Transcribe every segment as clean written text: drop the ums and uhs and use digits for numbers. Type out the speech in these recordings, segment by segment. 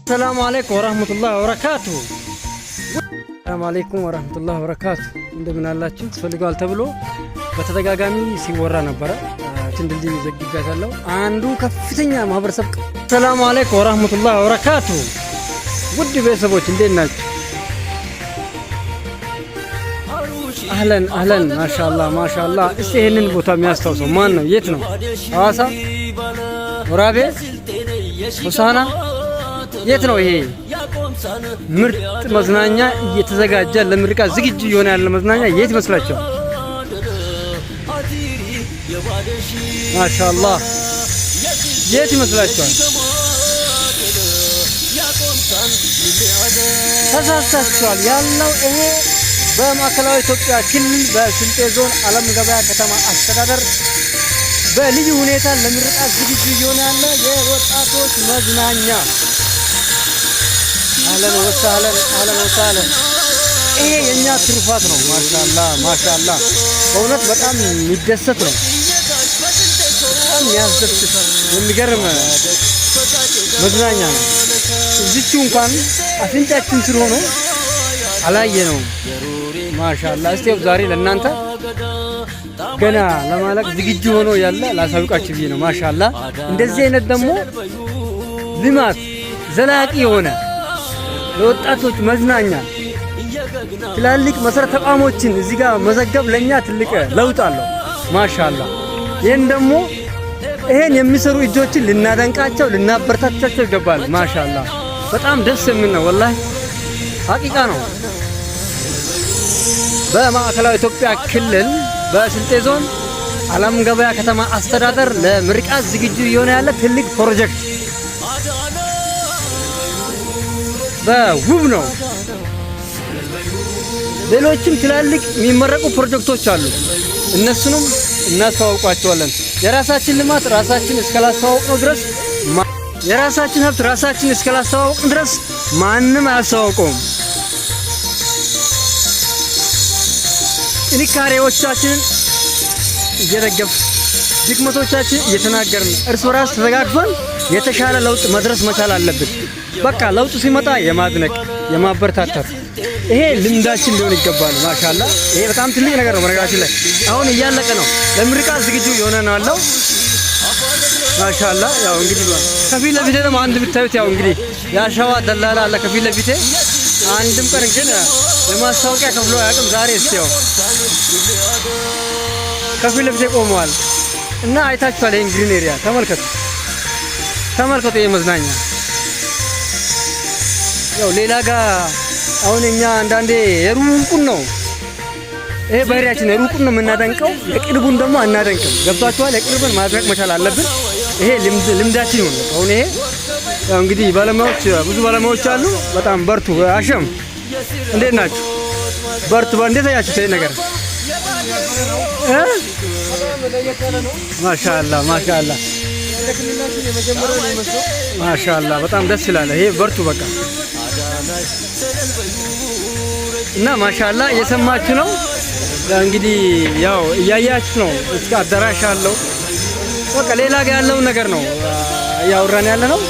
السلام عليكم ورحمة الله وبركاته. السلام عليكم ورحمة الله وبركاته. እንደምን አላችሁ? ትፈልጋል ተብሎ በተደጋጋሚ ሲወራ ነበር። ትንድልኝ ዘግይጋታለሁ። አንዱ ከፍተኛ ማህበረሰብ ሰላም አለይኩም ወራህመቱላሂ ወበረካቱ። ውድ ቤተሰቦች እንዴት ናችሁ? አህለን አህለን ማሻአላህ እስቲ ይሄንን ቦታ የሚያስታውሰው ማን ነው? የት ነው? ሐዋሳ፣ ወራቤ፣ ሆሳና የት ነው? ይሄ ምርጥ መዝናኛ እየተዘጋጀ ለምርቃት ዝግጁ የሆነ ያለ መዝናኛ የት ይመስላችኋል? ማሻአላህ የት ይመስላችኋል? ተሳስታችኋል። ያለው ይሄ በማዕከላዊ ኢትዮጵያ ክልል በስልጤ ዞን አለም ገበያ ከተማ አስተዳደር በልዩ ሁኔታ ለምርቃት ዝግጁ የሆነ ያለ የወጣቶች መዝናኛ አለን ወሳለን ይሄ የኛ ትሩፋት ነው። ማሻአላህ በእውነት በጣም የሚደሰት ነው። በጣም የሚያስደስት የሚገርም መዝናኛ ነው። እዚቹ እንኳን አፍንጫችን ስር ሆኖ አላየነውም። ማሻአላህ እስቲ ዛሬ ለእናንተ ገና ለማለቅ ዝግጁ ሆኖ ያለ ላሳውቃችሁ ብዬ ነው። ማሻአላህ እንደዚህ አይነት ደግሞ ልማት ዘላቂ የሆነ ለወጣቶች መዝናኛ ትላልቅ መሰረተ ተቋሞችን እዚህ ጋር መዘገብ ለኛ ትልቅ ለውጥ አለው። ማሻአላህ ይሄን የሚሰሩ እጆችን ልናደንቃቸው ልናበረታታቸው ይገባል። ማሻአላህ በጣም ደስ የሚል ነው። ወላሂ ሐቂቃ ነው። በማዕከላዊ ኢትዮጵያ ክልል በስልጤ ዞን አለም ገበያ ከተማ አስተዳደር ለምርቃት ዝግጁ የሆነ ያለ ትልቅ ፕሮጀክት በውብ ነው። ሌሎችም ትላልቅ የሚመረቁ ፕሮጀክቶች አሉ። እነሱንም እናስተዋውቃቸዋለን። የራሳችን ልማት ራሳችን እስከላስተዋወቅነው ድረስ የራሳችን ሀብት ራሳችን እስከላስተዋወቅን ድረስ ማንም አያስተዋውቀውም። ጥንካሬዎቻችንን እየደገፍ ድክመቶቻችን እየተናገርን እርስ በራስ ተዘጋግፈን የተሻለ ለውጥ መድረስ መቻል አለብን። በቃ ለውጡ ሲመጣ የማድነቅ የማበረታታት ይሄ ልምዳችን ሊሆን ይገባል። ማሻአላህ ይሄ በጣም ትልቅ ነገር ነው። በነገራችን ላይ አሁን እያለቀ ነው። ለምርቃት ዝግጁ የሆነ ነው ያለው። ማሻአላህ ያው እንግዲህ ከፊት ለፊቴ ደግሞ አንድ ብታዩት ያው እንግዲህ ያሻዋ ደላላ አለ ከፊት ለፊቴ። አንድም ቀን ግን ለማስታወቂያ ከፍሎ አያውቅም። ዛሬ እስቲ ያው ከፊት ለፊቴ ቆመዋል እና አይታችኋል። ይሄን ግሪን ኤሪያ ተመልከቱ። ይሄ መዝናኛ ያው ሌላ ጋር አሁን እኛ አንዳንዴ የሩቁን ነው ይሄ ባህሪያችን የሩቁን ነው የምናደንቀው፣ የቅርቡን ደግሞ አናደንቅም። ገብቷችኋል? የቅርቡን ማድረግ መቻል አለብን። ይሄ ልምዳችን ነው። አሁን ይሄ ያው እንግዲህ ብዙ ባለሙያዎች አሉ። በጣም በርቱ። አሸም እንዴት ናችሁ? በርቱ። እንዴት አያችሁት ይሄ ነገር? ማሻአላህ በጣም ደስ ይላል። ይሄ በርቱ በቃ እና ማሻአላህ እየሰማችሁ ነው እንግዲህ ያው እያያችሁ ነው። እስከ አዳራሽ አለው በቃ ሌላ ጋር ያለው ነገር ነው እያወራን ያለ ነው።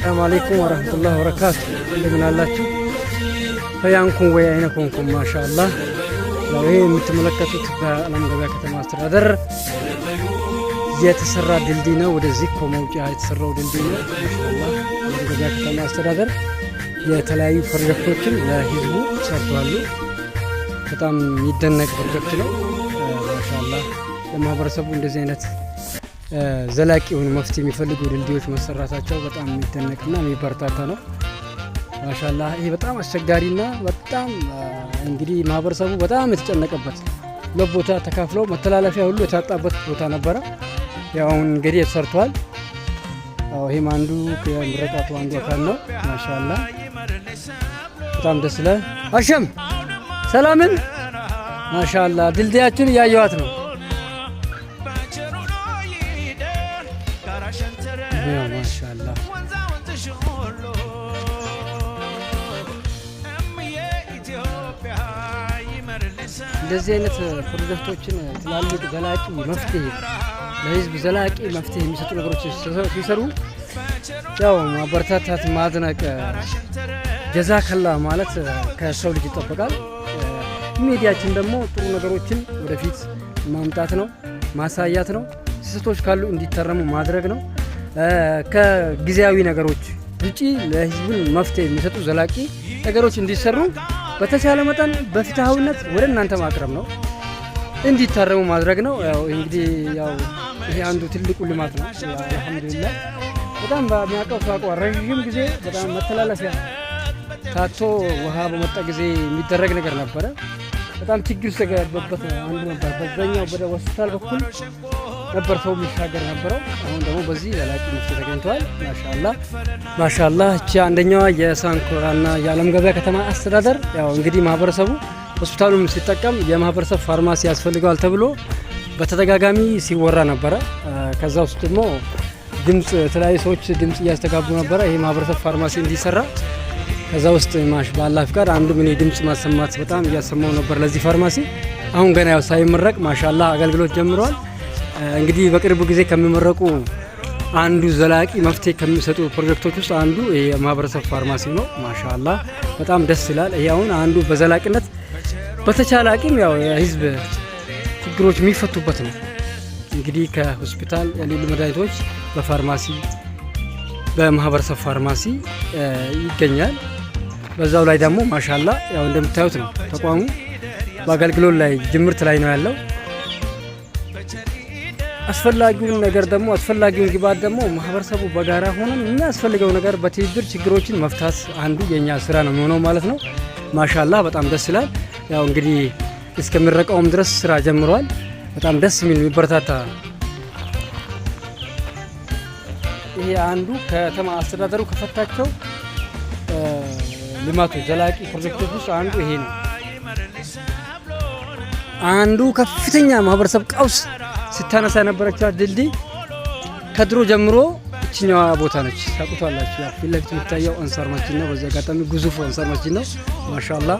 ሰላም አለይኩም ወራህመቱላሂ ወበረካቱ። እንደምን አላችሁ? ፈያንኩም ወይ አይነኩም። ማሻአላህ ያው ይሄ የምትመለከቱት በአለም ገበያ ከተማ አስተዳደር የተሰራ ድልድይ ነው። ወደዚህ ኮመውጫ የተሰራው ድልድይ ነው። ማሻአላህ አለም ገበያ ከተማ አስተዳደር የተለያዩ ፕሮጀክቶችን ለህዝቡ ሰርቷል። በጣም የሚደነቅ ፕሮጀክት ነው። ማሻአላህ ለማህበረሰቡ እንደዚህ አይነት ዘላቂ የሆኑ መፍትሄ የሚፈልጉ ድልድዮች መሰራታቸው በጣም የሚደነቅና የሚበረታታ ነው። ማሻአላህ ይሄ በጣም አስቸጋሪና በጣም እንግዲህ ማህበረሰቡ በጣም የተጨነቀበት ለቦታ ተካፍለው መተላለፊያ ሁሉ የታጣበት ቦታ ነበረ። ያው እንግዲህ ተሰርቷል። ይሄም አንዱ ከምረቃቱ አንዱ አካል ነው። ማሻአላህ በጣም ደስ ይላል። አሸም ሰላምን ማሻአላህ ድልድያችን እያየኋት ነው። ማሻአላህ እንደዚህ አይነት ፕሮጀክቶችን ትላልቅ ዘላቂ መፍትሄ ለህዝብ ዘላቂ መፍትሄ የሚሰጡ ነገሮች ሲሰሩ ያው ማበረታታት፣ ማድነቅ፣ ጀዛከላ ማለት ከሰው ልጅ ይጠበቃል። ሚዲያችን ደግሞ ጥሩ ነገሮችን ወደፊት ማምጣት ነው፣ ማሳያት ነው። ስህተቶች ካሉ እንዲታረሙ ማድረግ ነው። ከጊዜያዊ ነገሮች ውጪ ለህዝብን መፍትሄ የሚሰጡ ዘላቂ ነገሮች እንዲሰሩ በተቻለ መጠን በፍትሃዊነት ወደ እናንተ ማቅረብ ነው፣ እንዲታረሙ ማድረግ ነው። ያው እንግዲህ ያው ይሄ አንዱ ትልቁ ልማት ነው። አልሐምዱሊላህ በጣም በሚያውቀው ታቋ ረዥም ጊዜ በጣም መተላለፊያ ታቶ ውሃ በመጣ ጊዜ የሚደረግ ነገር ነበረ። በጣም ችግር ውስጥ የገባበት አንዱ ነበር። በዛኛው ወደ ሆስፒታል በኩል ነበር ሰው የሚሻገር ነበረው። አሁን ደግሞ በዚህ ዘላቂ መፍትሄ ተገኝቷል። ማሻአላህ እቺ አንደኛዋ የሳንኮራና የዓለም ገበያ ከተማ አስተዳደር ያው እንግዲህ ማህበረሰቡ ሆስፒታሉን ሲጠቀም የማህበረሰብ ፋርማሲ ያስፈልገዋል ተብሎ በተደጋጋሚ ሲወራ ነበረ። ከዛ ውስጥ ደግሞ ድምጽ የተለያዩ ሰዎች ድምጽ እያስተጋቡ ነበረ ይሄ ማህበረሰብ ፋርማሲ እንዲሰራ። ከዛ ውስጥ ማሽ ባላህ ፍቃድ አንዱ ምን ድምጽ ማሰማት በጣም እያሰማው ነበር ለዚህ ፋርማሲ። አሁን ገና ያው ሳይመረቅ ማሻአላህ አገልግሎት ጀምሯል። እንግዲህ በቅርብ ጊዜ ከሚመረቁ አንዱ ዘላቂ መፍትሄ ከሚሰጡ ፕሮጀክቶች ውስጥ አንዱ ይሄ የማህበረሰብ ፋርማሲ ነው። ማሻአላህ በጣም ደስ ይላል። ይሄ አሁን አንዱ በዘላቂነት በተቻለ አቅም ያው የህዝብ ችግሮች የሚፈቱበት ነው። እንግዲህ ከሆስፒታል የሌሉ መድኃኒቶች በፋርማሲ በማህበረሰብ ፋርማሲ ይገኛል። በዛው ላይ ደግሞ ማሻአላህ ያው እንደምታዩት ነው ተቋሙ በአገልግሎት ላይ ጅምርት ላይ ነው ያለው። አስፈላጊውን ነገር ደግሞ አስፈላጊውን ግብዓት ደግሞ ማህበረሰቡ በጋራ ሆነን የሚያስፈልገው ነገር በትብብር ችግሮችን መፍታት አንዱ የኛ ስራ ነው የሚሆነው ማለት ነው። ማሻአላህ በጣም ደስ ይላል። ያው እንግዲህ እስከሚረቀውም ድረስ ስራ ጀምሯል። በጣም ደስ የሚል የሚበረታታ ይሄ አንዱ ከተማ አስተዳደሩ ከፈታቸው ልማቶች ዘላቂ ፕሮጀክቶች ውስጥ አንዱ ይሄ ነው። አንዱ ከፍተኛ ማህበረሰብ ቀውስ ስታነሳ የነበረችው ድልድይ ከድሮ ጀምሮ እችኛዋ ቦታ ነች። ታውቁታላችሁ። ያው ፊት ለፊት የሚታየው አንሳር መስጂድ ነው። በዚህ አጋጣሚ ግዙፍ አንሳር መስጂድ ነው። ማሻአላህ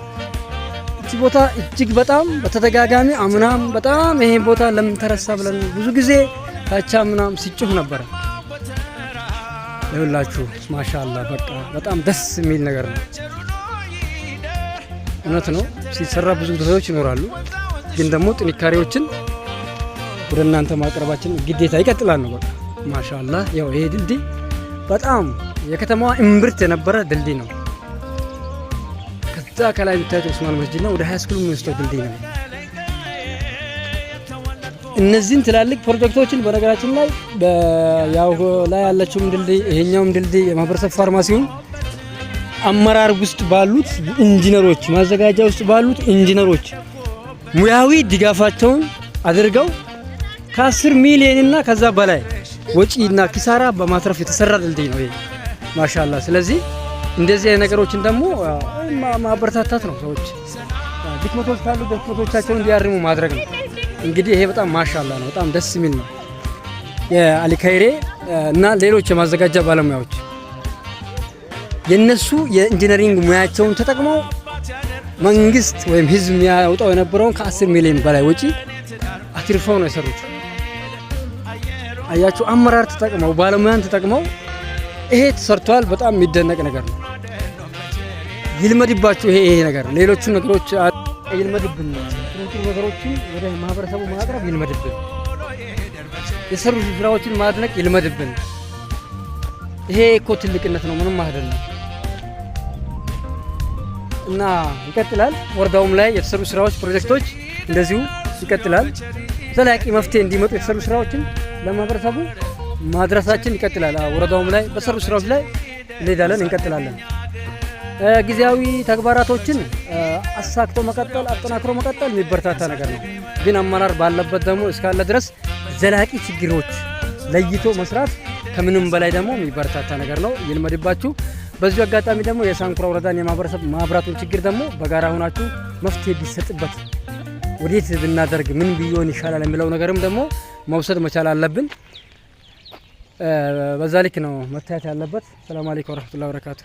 እቺ ቦታ እጅግ በጣም በተደጋጋሚ አምናም በጣም ይሄን ቦታ ለምን ተረሳ ብለን ብዙ ጊዜ ታቻ ምናም ሲጮህ ነበረ። ይኸውላችሁ ማሻአላህ በቃ በጣም ደስ የሚል ነገር ነው። እውነት ነው ሲሰራ ብዙ ጉዳዮች ይኖራሉ፣ ግን ደግሞ ጥንካሬዎችን ወደ እናንተ ማቅረባችን ግዴታ ይቀጥላል ነው። በቃ ማሻአላህ ያው ይሄ ድልድይ በጣም የከተማዋ እምብርት የነበረ ድልድይ ነው። ከዛ ከላይ የምታዩት ኡስማን መስጂድ ነው። ወደ ሃይ ስኩል የሚወስደው ድልድይ ነው። እነዚህን ትላልቅ ፕሮጀክቶችን በነገራችን ላይ ያው ላይ ያለችውም ድልድይ ይሄኛውም ድልድይ የማህበረሰብ ፋርማሲውን አመራር ውስጥ ባሉት ኢንጂነሮች ማዘጋጃ ውስጥ ባሉት ኢንጂነሮች ሙያዊ ድጋፋቸውን አድርገው ከ10 ሚሊዮን እና ከዛ በላይ ወጪና ኪሳራ በማትረፍ የተሰራ ድልድይ ነው ይሄ ማሻአላህ። ስለዚህ እንደዚህ አይነት ነገሮችን ደግሞ ማበረታታት ነው። ሰዎች ድክመቶች ካሉ ድክመቶቻቸውን እንዲያርሙ ማድረግ ነው። እንግዲህ ይሄ በጣም ማሻአላህ ነው። በጣም ደስ የሚል ነው። የአሊ ካይሬ እና ሌሎች የማዘጋጃ ባለሙያዎች የነሱ የኢንጂነሪንግ ሙያቸውን ተጠቅመው መንግስት ወይም ህዝብ የሚያወጣው የነበረውን ከ10 ሚሊዮን በላይ ወጪ አትርፈው ነው የሰሩት። አያችሁ፣ አመራር ተጠቅመው ባለሙያን ተጠቅመው ይሄ ተሰርቷል። በጣም የሚደነቅ ነገር ነው። ይልመድባችሁ ይሄ ነገር ሌሎቹ ነገሮች ይልመድብን። ጥሩ ነገሮችን ወደ ማህበረሰቡ ማቅረብ ይልመድብን። የሰሩ ስራዎችን ማድነቅ ይልመድብን። ይሄ እኮ ትልቅነት ነው፣ ምንም አይደለም። እና ይቀጥላል። ወረዳውም ላይ የተሰሩ ስራዎች ፕሮጀክቶች እንደዚሁ ይቀጥላል። ዘላቂ መፍትሄ እንዲመጡ የተሰሩ ስራዎችን ለማህበረሰቡ ማድረሳችን ይቀጥላል። ወረዳውም ላይ በሰሩ ስራዎች ላይ እንሄዳለን፣ እንቀጥላለን። ጊዜያዊ ተግባራቶችን አሳክቶ መቀጠል አጠናክሮ መቀጠል የሚበረታታ ነገር ነው። ግን አመራር ባለበት ደግሞ እስካለ ድረስ ዘላቂ ችግሮች ለይቶ መስራት ከምንም በላይ ደግሞ የሚበረታታ ነገር ነው። ይልመድባችሁ። በዚሁ አጋጣሚ ደግሞ የሳንኩራ ወረዳን የማህበረሰብ ማብራቱን ችግር ደግሞ በጋራ ሆናችሁ መፍትሄ ቢሰጥበት ወዴት ብናደርግ ምን ቢሆን ይሻላል የሚለው ነገርም ደግሞ መውሰድ መቻል አለብን። በዛ ልክ ነው መታየት ያለበት። ሰላም አለይኩም ወራህመቱላሂ ወበረካቱ።